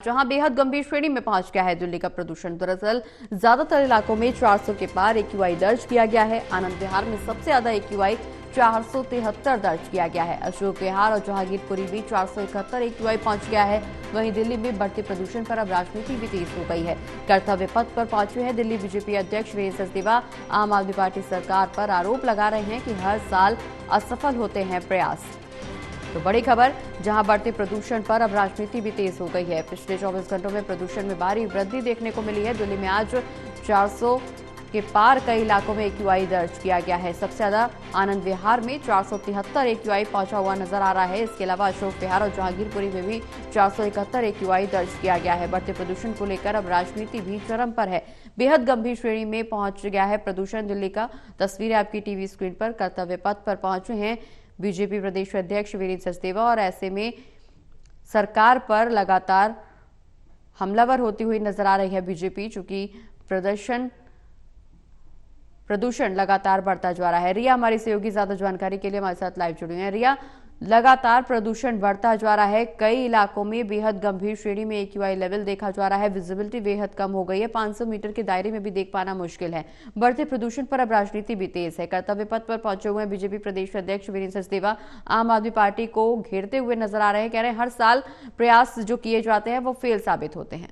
जहां बेहद गंभीर श्रेणी में पहुंच गया है दिल्ली का प्रदूषण। दरअसल ज्यादातर इलाकों में 400 के पार एक्यूआई दर्ज किया गया है। आनंद विहार में सबसे ज्यादा एक्यूआई 473 दर्ज किया गया है। अशोक विहार और जहांगीरपुरी भी 471 एक्यूआई पहुंच गया है। वहीं दिल्ली में बढ़ते प्रदूषण पर अब राजनीति भी तेज हो गई है। कर्तव्य पथ पर पहुंचे हैं दिल्ली बीजेपी अध्यक्ष वीरेंद्र सचदेवा। आम आदमी पार्टी सरकार पर आरोप लगा रहे हैं कि हर साल असफल होते हैं प्रयास। तो बड़ी खबर, जहां बढ़ते प्रदूषण पर अब राजनीति भी तेज हो गई है। पिछले 24 घंटों में प्रदूषण में भारी वृद्धि देखने को मिली है। दिल्ली में आज 400 के पार कई इलाकों में एक्यूआई दर्ज किया गया है। सबसे ज्यादा आनंद विहार में 473 एक्यूआई पहुंचा हुआ नजर आ रहा है। इसके अलावा अशोक विहार और जहांगीरपुरी में भी 471 एक्यूआई दर्ज किया गया है। बढ़ते प्रदूषण को लेकर अब राजनीति भी चरम पर है। बेहद गंभीर श्रेणी में पहुंच गया है प्रदूषण दिल्ली का। तस्वीरें आपकी टीवी स्क्रीन पर। कर्तव्य पथ पर पहुंचे हैं बीजेपी प्रदेश अध्यक्ष वीरेंद्र सचदेवा और ऐसे में सरकार पर लगातार हमलावर होती हुई नजर आ रही है बीजेपी, चूंकि प्रदूषण लगातार बढ़ता जा रहा है। रिया हमारी सहयोगी ज्यादा जानकारी के लिए हमारे साथ लाइव जुड़ी हैं। रिया, लगातार प्रदूषण बढ़ता जा रहा है। कई इलाकों में बेहद गंभीर श्रेणी में एक्यूआई लेवल देखा जा रहा है। विजिबिलिटी बेहद कम हो गई है। 500 मीटर के दायरे में भी देख पाना मुश्किल है। बढ़ते प्रदूषण पर अब राजनीति भी तेज है। कर्तव्य पथ पर पहुंचे हुए बीजेपी प्रदेश अध्यक्ष वीरेंद्र सचदेवा आम आदमी पार्टी को घेरते हुए नजर आ रहे हैं। कह रहे हैं हर साल प्रयास जो किए जाते हैं वो फेल साबित होते हैं।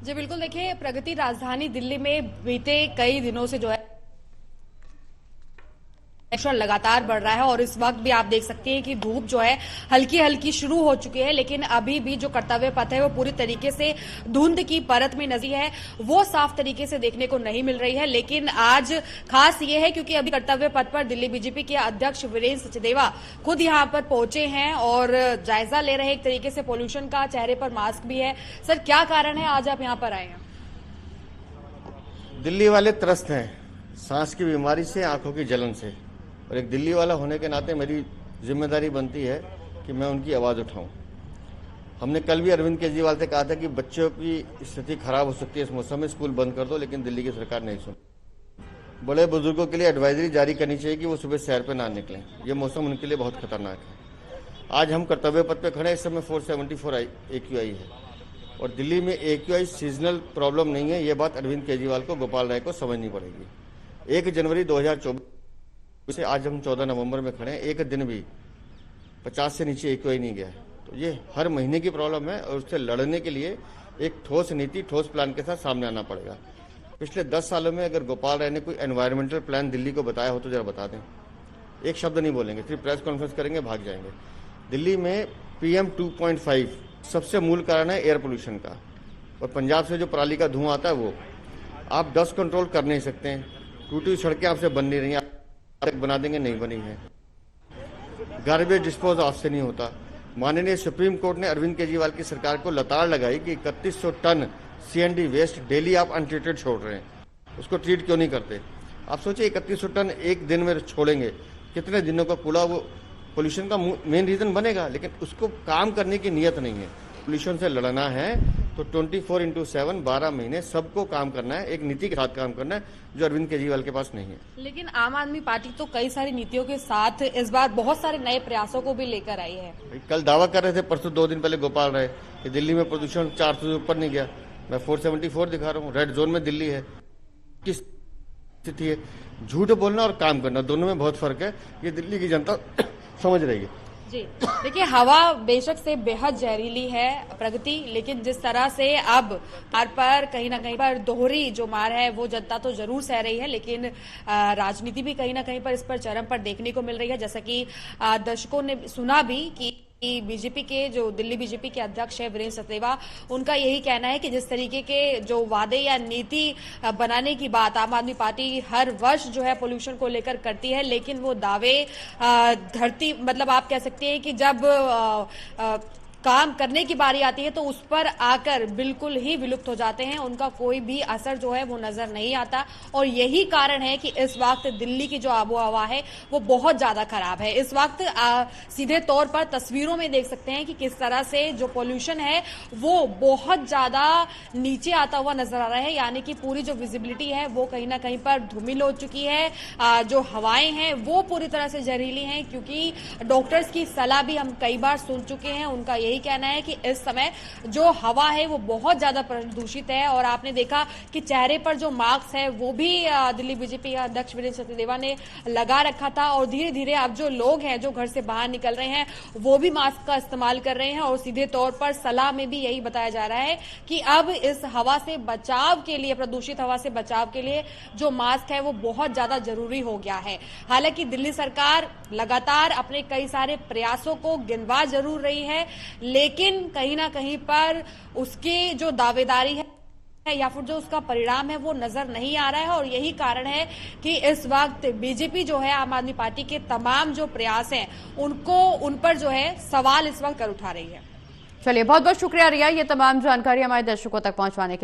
जी बिल्कुल, देखिए प्रगति राजधानी दिल्ली में बीते कई दिनों से जो है लगातार बढ़ रहा है और इस वक्त भी आप देख सकते हैं कि धूप जो है हल्की हल्की शुरू हो चुकी है, लेकिन अभी भी जो कर्तव्य पथ है वो पूरी तरीके से धुंध की परत में नजर है, वो साफ तरीके से देखने को नहीं मिल रही है। लेकिन आज खास ये है क्योंकि अभी कर्तव्य पथ पर दिल्ली बीजेपी के अध्यक्ष वीरेंद्र सचदेवा खुद यहां पर पहुंचे हैं और जायजा ले रहे हैं एक तरीके से पोल्यूशन का। चेहरे पर मास्क भी है। सर, क्या कारण है आज आप यहाँ पर आए हैं? दिल्ली वाले त्रस्त हैं सांस की बीमारी से, आंखों की जलन से, और एक दिल्ली वाला होने के नाते मेरी जिम्मेदारी बनती है कि मैं उनकी आवाज़ उठाऊं। हमने कल भी अरविंद केजरीवाल से कहा था कि बच्चों की स्थिति खराब हो सकती है इस मौसम में, स्कूल बंद कर दो, लेकिन दिल्ली की सरकार नहीं सुनी। बड़े बुजुर्गों के लिए एडवाइजरी जारी करनी चाहिए कि वो सुबह सैर पर ना निकलें, ये मौसम उनके लिए बहुत खतरनाक है। आज हम कर्तव्य पथ पे खड़े हैं। इस समय 474 एक्यूआई है और दिल्ली में एक्यूआई सीजनल प्रॉब्लम नहीं है। ये बात अरविंद केजरीवाल को, गोपाल राय को समझनी पड़ेगी। 1 जनवरी 2024 से आज हम 14 नवंबर में खड़े हैं, एक दिन भी 50 से नीचे एक्यूआई नहीं गया है। तो ये हर महीने की प्रॉब्लम है और उससे लड़ने के लिए एक ठोस नीति, ठोस प्लान के साथ सामने आना पड़ेगा। पिछले 10 सालों में अगर गोपाल राय ने कोई एनवायरमेंटल प्लान दिल्ली को बताया हो तो जरा बता दें। एक शब्द नहीं बोलेंगे, सिर्फ प्रेस कॉन्फ्रेंस करेंगे, भाग जाएंगे। दिल्ली में PM 2.5 सबसे मूल कारण है एयर पोल्यूशन का, और पंजाब से जो पराली का धुआं आता है वो आप डस्ट कंट्रोल कर नहीं सकते हैं। टूटी सड़कें आपसे बन नहीं रही, बना देंगे, नहीं बनी है। गार्बेज डिस्पोज ऑफ से नहीं होता। माननीय सुप्रीम कोर्ट ने अरविंद केजरीवाल की सरकार को लताड़ लगाई कि 3100 टन CND वेस्ट डेली आप अनट्रीटेड छोड़ रहे हैं, उसको ट्रीट क्यों नहीं करते? आप सोचिए 3100 टन एक दिन में छोड़ेंगे, कितने दिनों का कूड़ा वो पोल्यूशन का मेन रीजन बनेगा, लेकिन उसको काम करने की नीयत नहीं है। पोल्यूशन से लड़ना है तो 24/7 12 महीने सबको काम करना है, एक नीति के साथ काम करना है, जो अरविंद केजरीवाल के पास नहीं है। लेकिन आम आदमी पार्टी तो कई सारी नीतियों के साथ इस बार बहुत सारे नए प्रयासों को भी लेकर आई है। कल दावा कर रहे थे, परसों 2 दिन पहले गोपाल राय, कि दिल्ली में प्रदूषण 400 से ऊपर नहीं गया। मैं 474 दिखा रहा हूँ, रेड जोन में दिल्ली है। किस स्थिति है? झूठ बोलना और काम करना, दोनों में बहुत फर्क है। ये दिल्ली की जनता समझ रही है। जी देखिए, हवा बेशक से बेहद जहरीली है प्रगति, लेकिन जिस तरह से अब मार पर कहीं ना कहीं पर दोहरी जो मार है वो जनता तो जरूर सह रही है, लेकिन राजनीति भी कहीं ना कहीं पर इस पर चरम पर देखने को मिल रही है। जैसा कि दर्शकों ने सुना भी कि बीजेपी के जो दिल्ली बीजेपी के अध्यक्ष है वीरेंद्र सचदेवा, उनका यही कहना है कि जिस तरीके के जो वादे या नीति बनाने की बात आम आदमी पार्टी हर वर्ष जो है पोल्यूशन को लेकर करती है, लेकिन वो दावे धरती, मतलब आप कह सकते हैं कि जब काम करने की बारी आती है तो उस पर आकर बिल्कुल ही विलुप्त हो जाते हैं। उनका कोई भी असर जो है वो नजर नहीं आता और यही कारण है कि इस वक्त दिल्ली की जो आबो हवा है वो बहुत ज्यादा खराब है। इस वक्त सीधे तौर पर तस्वीरों में देख सकते हैं कि किस तरह से जो पोल्यूशन है वो बहुत ज्यादा नीचे आता हुआ नजर आ रहा है, यानी कि पूरी जो विजिबिलिटी है वो कहीं ना कहीं पर धूमिल हो चुकी है। जो हवाएं हैं वो पूरी तरह से जहरीली हैं, क्योंकि डॉक्टर्स की सलाह भी हम कई बार सुन चुके हैं। उनका यही यही कहना है कि इस समय जो हवा है वो बहुत ज्यादा प्रदूषित है। और आपने देखा कि चेहरे पर जो मास्क है वो भी दिल्ली बीजेपी अध्यक्ष वीरेंद्र सचदेवा ने लगा रखा था, और धीरे धीरे अब जो लोग हैं जो घर से बाहर निकल रहे हैं वो भी मास्क का इस्तेमाल कर रहे हैं। और सीधे तौर पर सलाह में भी यही बताया जा रहा है कि अब इस हवा से बचाव के लिए, प्रदूषित हवा से बचाव के लिए जो मास्क है वो बहुत ज्यादा जरूरी हो गया है। हालांकि दिल्ली सरकार लगातार अपने कई सारे प्रयासों को गिनवा जरूर रही है, लेकिन कहीं ना कहीं पर उसकी जो दावेदारी है या फिर जो उसका परिणाम है वो नजर नहीं आ रहा है। और यही कारण है कि इस वक्त बीजेपी जो है, आम आदमी पार्टी के तमाम जो प्रयास हैं उन पर जो है सवाल इस वक्त कर उठा रही है। चलिए, बहुत बहुत शुक्रिया रिया, ये तमाम जानकारी हमारे दर्शकों तक पहुंचवाने के लिए।